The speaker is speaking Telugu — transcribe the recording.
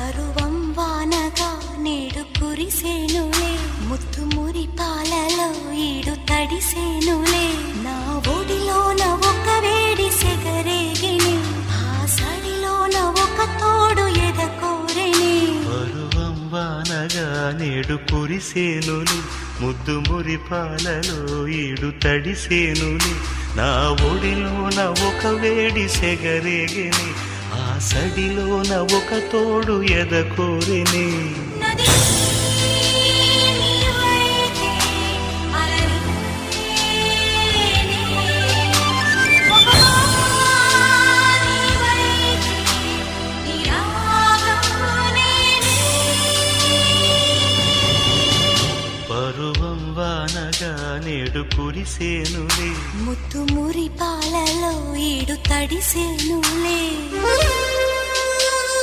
పరువం వానగా నేడు కురిసేనులే, ముత్తు మురి పాలలో ఈడు తడిసేనులే. నా ఒడిలోన ఒక వేడి సెగరేగిని, ఆ సడిలోన ఒక తోడు ఎదకోరెని. పరువం వానగా నేడు కురిసేనులే, ముద్దు మురి పాలలో ఈడు తడిసేనులే. నా ఒడిలోన ఒక వేడి సెగరేగిని, ఆ సడిలోన ఒక తోడు ఎదకోరెని. పరువం వానగా నేడు కురిసేనులే, ముత్తు మురి పాలలో ఈడు తడిసేనులే.